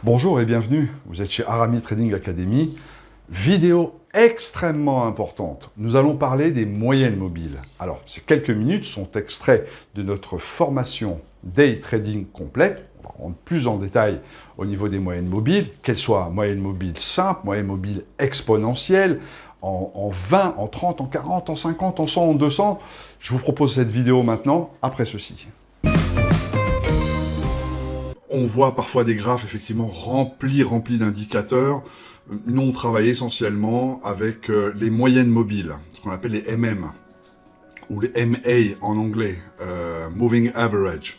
Bonjour et bienvenue, vous êtes chez Arami Trading Academy. Vidéo extrêmement importante. Nous allons parler des moyennes mobiles. Alors, ces quelques minutes sont extraits de notre formation Day Trading complète. On va rentrer plus en détail au niveau des moyennes mobiles, qu'elles soient moyennes mobiles simples, moyennes mobiles exponentielles, en 20, en 30, en 40, en 50, en 100, en 200. Je vous propose cette vidéo maintenant, après ceci. On voit parfois des graphes effectivement remplis d'indicateurs. Nous, on travaille essentiellement avec les moyennes mobiles, ce qu'on appelle les MM, ou les MA en anglais, Moving Average.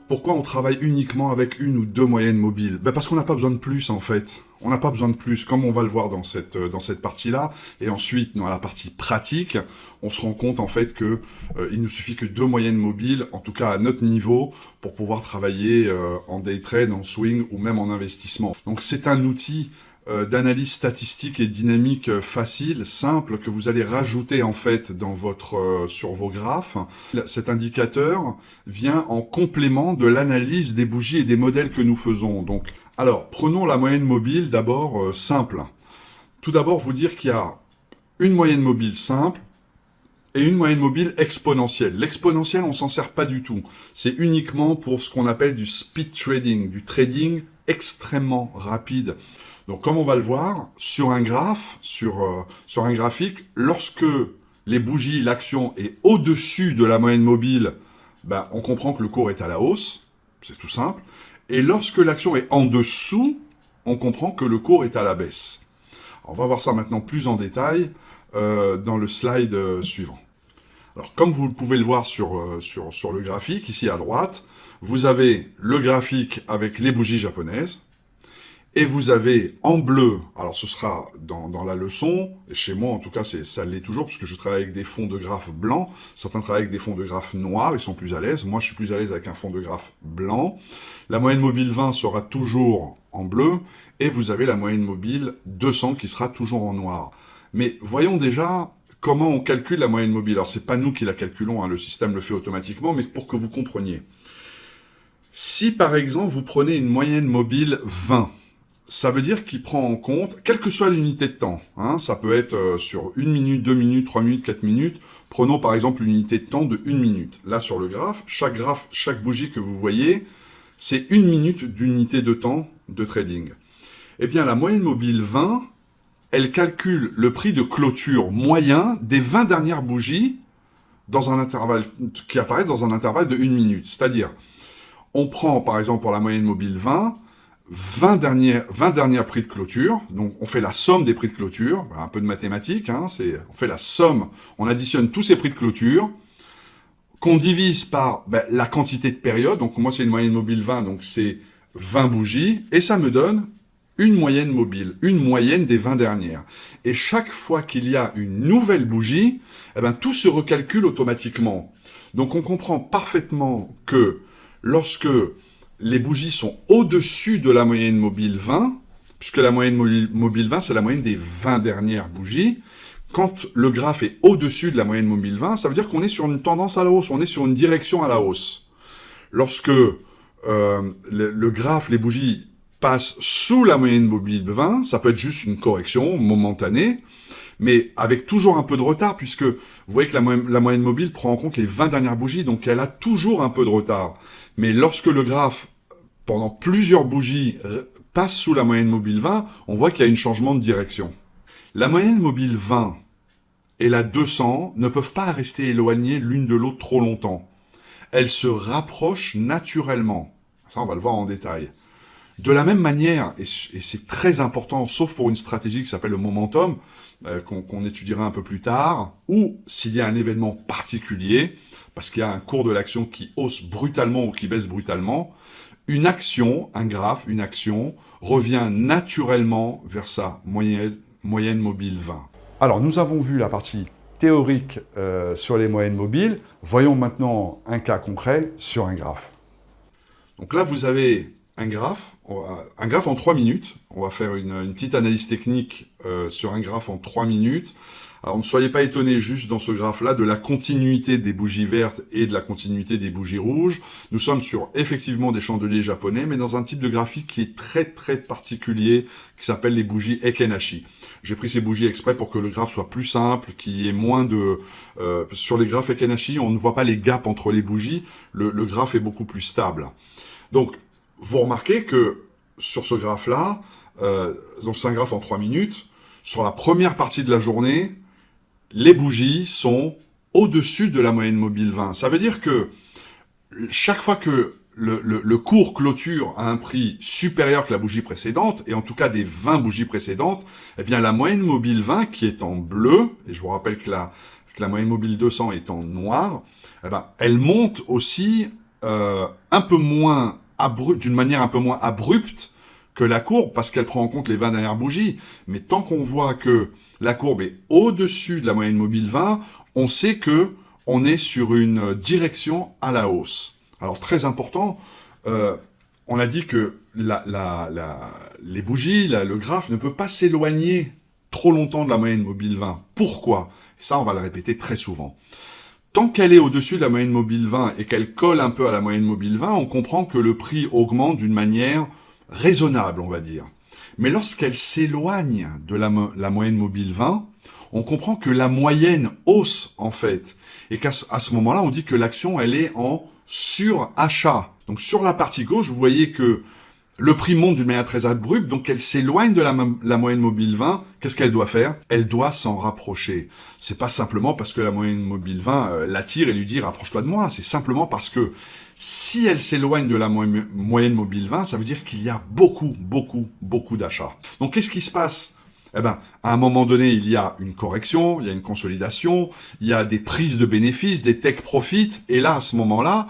Pourquoi on travaille uniquement avec une ou deux moyennes mobiles? Parce qu'on n'a pas besoin de plus, en fait. On n'a pas besoin de plus, comme on va le voir dans cette partie-là. Et ensuite, dans la partie pratique, on se rend compte, en fait, que il nous suffit que deux moyennes mobiles, en tout cas à notre niveau, pour pouvoir travailler en day trade, en swing ou même en investissement. Donc, c'est un outil d'analyse statistique et dynamique facile, simple, que vous allez rajouter en fait dans sur vos graphes. Cet indicateur vient en complément de l'analyse des bougies et des modèles que nous faisons. Donc, alors, prenons la moyenne mobile d'abord simple. Tout d'abord, vous dire qu'il y a une moyenne mobile simple et une moyenne mobile exponentielle. L'exponentielle, on s'en sert pas du tout. C'est uniquement pour ce qu'on appelle du speed trading, du trading extrêmement rapide. Donc, comme on va le voir, sur un graphe, sur un graphique, lorsque les bougies, l'action est au-dessus de la moyenne mobile, on comprend que le cours est à la hausse, c'est tout simple. Et lorsque l'action est en dessous, on comprend que le cours est à la baisse. Alors, on va voir ça maintenant plus en détail dans le slide suivant. Alors, comme vous pouvez le voir sur le graphique, ici à droite, vous avez le graphique avec les bougies japonaises. Et vous avez en bleu, alors ce sera dans la leçon, et chez moi en tout cas ça l'est toujours, parce que je travaille avec des fonds de graphes blancs, certains travaillent avec des fonds de graphes noirs, ils sont plus à l'aise, moi je suis plus à l'aise avec un fond de graphes blanc. La moyenne mobile 20 sera toujours en bleu, et vous avez la moyenne mobile 200 qui sera toujours en noir. Mais voyons déjà comment on calcule la moyenne mobile. Alors c'est pas nous qui la calculons, hein, le système le fait automatiquement, mais pour que vous compreniez. Si par exemple vous prenez une moyenne mobile 20, ça veut dire qu'il prend en compte, quelle que soit l'unité de temps, hein, ça peut être sur 1 minute, 2 minutes, 3 minutes, 4 minutes, prenons par exemple l'unité de temps de 1 minute. Là sur le graphe, chaque bougie que vous voyez, c'est 1 minute d'unité de temps de trading. Eh bien la moyenne mobile 20, elle calcule le prix de clôture moyen des 20 dernières bougies dans un intervalle, qui apparaissent dans un intervalle de 1 minute. C'est-à-dire, on prend par exemple pour la moyenne mobile 20 derniers prix de clôture, donc on fait la somme des prix de clôture, un peu de mathématiques, hein, on fait la somme, on additionne tous ces prix de clôture, qu'on divise par la quantité de période, donc moi c'est une moyenne mobile 20, donc c'est 20 bougies, et ça me donne une moyenne mobile, une moyenne des 20 dernières. Et chaque fois qu'il y a une nouvelle bougie, tout se recalcule automatiquement. Donc on comprend parfaitement que lorsque les bougies sont au-dessus de la moyenne mobile 20, puisque la moyenne mobile 20, c'est la moyenne des 20 dernières bougies. Quand le graphe est au-dessus de la moyenne mobile 20, ça veut dire qu'on est sur une tendance à la hausse, on est sur une direction à la hausse. Lorsque le graphe, les bougies passent sous la moyenne mobile 20, ça peut être juste une correction momentanée, mais avec toujours un peu de retard, puisque vous voyez que la moyenne mobile prend en compte les 20 dernières bougies, donc elle a toujours un peu de retard. Mais lorsque le graphe, pendant plusieurs bougies, passe sous la moyenne mobile 20, on voit qu'il y a un changement de direction. La moyenne mobile 20 et la 200 ne peuvent pas rester éloignées l'une de l'autre trop longtemps. Elles se rapprochent naturellement. Ça, on va le voir en détail. De la même manière, et c'est très important, sauf pour une stratégie qui s'appelle le momentum, qu'on étudiera un peu plus tard, ou s'il y a un événement particulier, parce qu'il y a un cours de l'action qui hausse brutalement ou qui baisse brutalement, une action, un graphe, une action, revient naturellement vers sa moyenne mobile 20. Alors, nous avons vu la partie théorique sur les moyennes mobiles. Voyons maintenant un cas concret sur un graphe. Donc là, vous avez un graphe en 3 minutes. On va faire une petite analyse technique sur un graphe en 3 minutes, Alors ne soyez pas étonnés juste dans ce graphe-là de la continuité des bougies vertes et de la continuité des bougies rouges. Nous sommes sur effectivement des chandeliers japonais, mais dans un type de graphique qui est très très particulier, qui s'appelle les bougies Ekenashi. J'ai pris ces bougies exprès pour que le graphe soit plus simple, qu'il y ait moins de... sur les graphes Ekenashi, on ne voit pas les gaps entre les bougies, le graphe est beaucoup plus stable. Donc, vous remarquez que sur ce graphe-là, donc c'est un graphe en 3 minutes, sur la première partie de la journée, les bougies sont au-dessus de la moyenne mobile 20. Ça veut dire que chaque fois que le cours clôture à un prix supérieur que la bougie précédente, et en tout cas des 20 bougies précédentes, eh bien la moyenne mobile 20 qui est en bleu, et je vous rappelle que la moyenne mobile 200 est en noir, eh ben, elle monte aussi un peu moins d'une manière un peu moins abrupte que la courbe, parce qu'elle prend en compte les 20 dernières bougies. Mais tant qu'on voit que la courbe est au-dessus de la moyenne mobile 20, on sait que on est sur une direction à la hausse. Alors très important, on a dit que les bougies, le graphe ne peut pas s'éloigner trop longtemps de la moyenne mobile 20. Pourquoi? Ça, on va le répéter très souvent. Tant qu'elle est au-dessus de la moyenne mobile 20 et qu'elle colle un peu à la moyenne mobile 20, on comprend que le prix augmente d'une manière raisonnable, on va dire. Mais lorsqu'elle s'éloigne de la moyenne mobile 20, on comprend que la moyenne hausse, en fait. Et qu'à ce moment-là, on dit que l'action, elle est en surachat. Donc sur la partie gauche, vous voyez que le prix monte d'une manière très abrupte, donc elle s'éloigne de la moyenne mobile 20. Qu'est-ce qu'elle doit faire? Elle doit s'en rapprocher. C'est pas simplement parce que la moyenne mobile 20 l'attire et lui dit « rapproche-toi de moi ». C'est simplement parce que si elle s'éloigne de la moyenne mobile 20, ça veut dire qu'il y a beaucoup d'achats. Donc qu'est-ce qui se passe? Eh ben, à un moment donné, il y a une correction, il y a une consolidation, il y a des prises de bénéfices, des take profits, et là, à ce moment-là,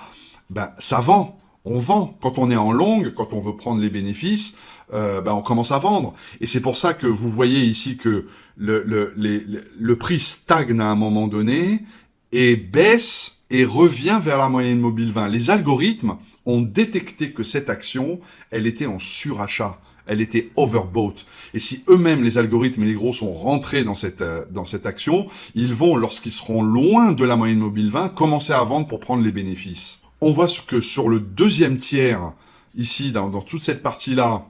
ben, ça vend. On vend. Quand on est en longue, quand on veut prendre les bénéfices, on commence à vendre. Et c'est pour ça que vous voyez ici que le prix stagne à un moment donné et baisse et revient vers la moyenne mobile 20. Les algorithmes ont détecté que cette action, elle était en surachat. Elle était overbought. Et si eux-mêmes, les algorithmes et les gros, sont rentrés dans cette action, ils vont, lorsqu'ils seront loin de la moyenne mobile 20, commencer à vendre pour prendre les bénéfices. On voit que sur le deuxième tiers, ici, dans toute cette partie-là,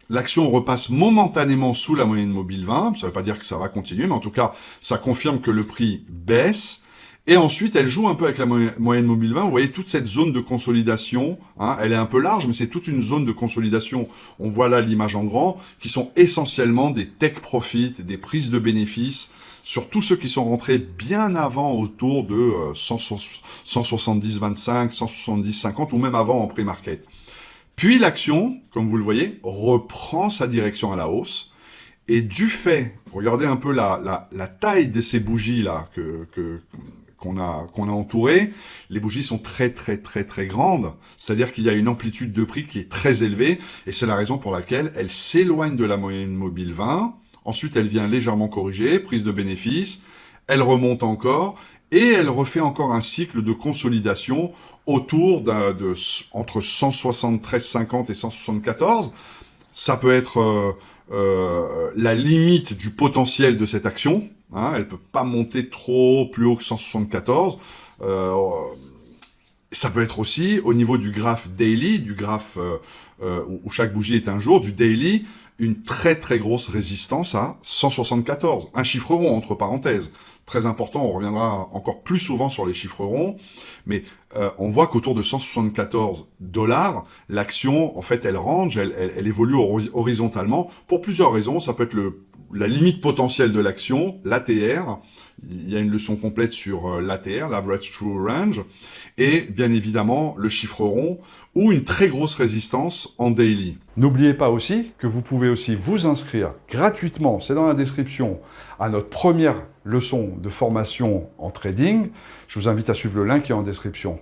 l'action repasse momentanément sous la moyenne mobile 20. Ça ne veut pas dire que ça va continuer, mais en tout cas, ça confirme que le prix baisse. Et ensuite, elle joue un peu avec la moyenne mobile 20. Vous voyez toute cette zone de consolidation. Hein, elle est un peu large, mais c'est toute une zone de consolidation. On voit là l'image en grand, qui sont essentiellement des take profits, des prises de bénéfices, sur tous ceux qui sont rentrés bien avant, autour de 170,25, 170,50 ou même avant en pré-market. Puis l'action, comme vous le voyez, reprend sa direction à la hausse. Et du fait, regardez un peu la taille de ces bougies-là qu'on a entourées, les bougies sont très grandes. C'est-à-dire qu'il y a une amplitude de prix qui est très élevée. Et c'est la raison pour laquelle elle s'éloigne de la moyenne mobile 20. Ensuite, elle vient légèrement corriger, prise de bénéfice, elle remonte encore, et elle refait encore un cycle de consolidation autour entre 173,50 et 174. Ça peut être la limite du potentiel de cette action. Hein, elle ne peut pas monter trop plus haut que 174. Ça peut être aussi au niveau du graphe daily, du graphe où chaque bougie est un jour, du daily, une très grosse résistance à 174. Un chiffre rond, entre parenthèses. Très important, on reviendra encore plus souvent sur les chiffres ronds, mais on voit qu'autour de 174 $, l'action, en fait, elle range, elle évolue horizontalement, pour plusieurs raisons. Ça peut être la limite potentielle de l'action, l'ATR, il y a une leçon complète sur l'ATR, l'Average True Range, et bien évidemment le chiffre rond, ou une très grosse résistance en daily. N'oubliez pas aussi que vous pouvez aussi vous inscrire gratuitement, c'est dans la description, à notre première leçon de formation en trading. Je vous invite à suivre le lien qui est en description.